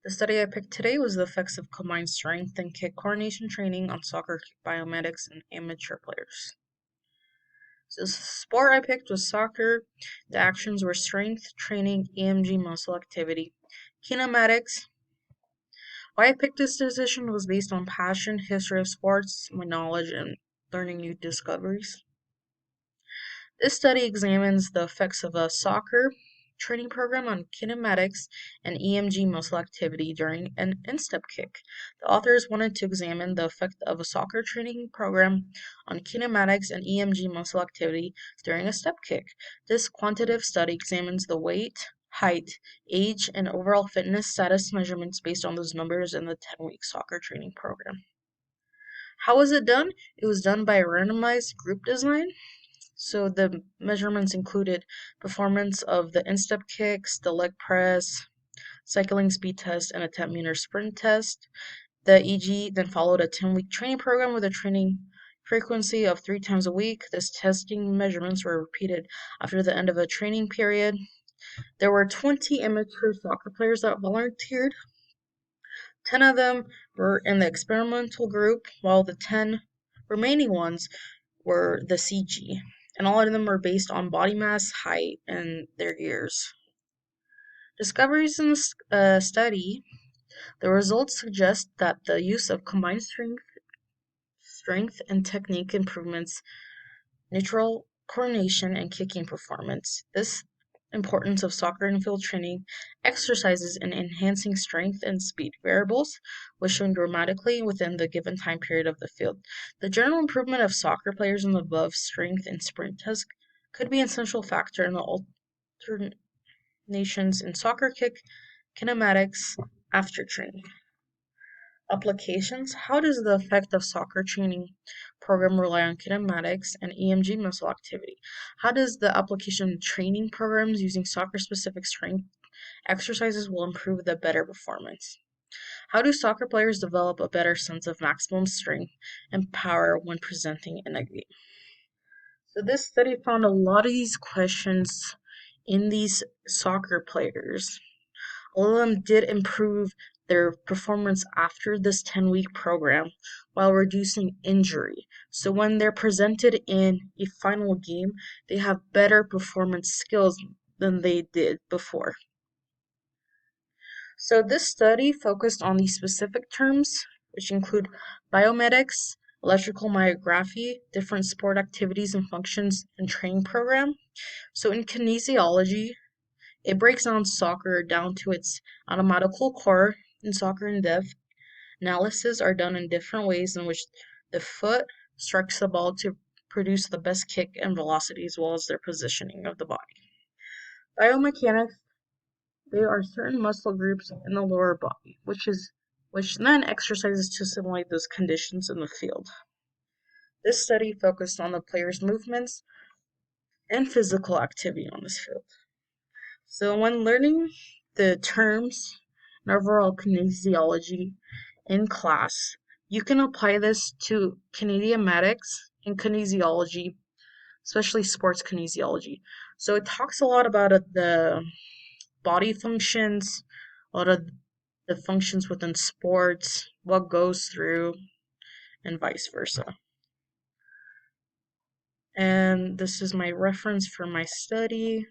The study I picked today was the effects of combined strength and kick coordination training on soccer kick biomedics and amateur players. So the sport I picked was soccer. The actions were strength training, EMG muscle activity, kinematics. Why I picked this decision was based on passion, history of sports, my knowledge, and learning new discoveries. This study examines the effects of a soccer training program on kinematics and EMG muscle activity during an instep kick. The authors wanted to examine the effect of a soccer training program on kinematics and EMG muscle activity during a step kick. This quantitative study examines the weight, height, age, and overall fitness status measurements based on those numbers in the 10-week soccer training program. How was it done? It was done by a randomized group design. So the measurements included performance of the instep kicks, the leg press, cycling speed test, and a 10-meter sprint test. The EG then followed a 10-week training program with a training frequency of 3 times a week. This testing measurements were repeated after the end of a training period. There were 20 amateur soccer players that volunteered. 10 of them were in the experimental group, while the 10 remaining ones were the CG, and all of them were based on body mass, height, and their years. Discoveries in the study, the results suggest that the use of combined strength and technique improvements neutral coordination and kicking performance. This importance of soccer and field training exercises in enhancing strength and speed variables was shown dramatically within the given time period of the field. The general improvement of soccer players in the above strength and sprint test could be an essential factor in the alternations in soccer kick kinematics after training. Applications. How does the effect of soccer training program rely on kinematics and EMG muscle activity? How does the application of training programs using soccer-specific strength exercises will improve the better performance? How do soccer players develop a better sense of maximum strength and power when presenting in a game? So this study found a lot of these questions in these soccer players. All of them did improve their performance after this 10-week program while reducing injury. So when they're presented in a final game, they have better performance skills than they did before. So this study focused on these specific terms, which include biomedics, electrical myography, different sport activities and functions, and training program. So in kinesiology, it breaks down soccer down to its anatomical core. In soccer in depth, analysis are done in different ways in which the foot strikes the ball to produce the best kick and velocity as well as their positioning of the body. Biomechanics, they are certain muscle groups in the lower body, which then exercises to simulate those conditions in the field. This study focused on the player's movements and physical activity on this field. So when learning the terms and overall kinesiology in class, you can apply this to kinematics and kinesiology, especially sports kinesiology. So it talks a lot about the body functions, a lot of the functions within sports, what goes through, and vice versa. And this is my reference for my study.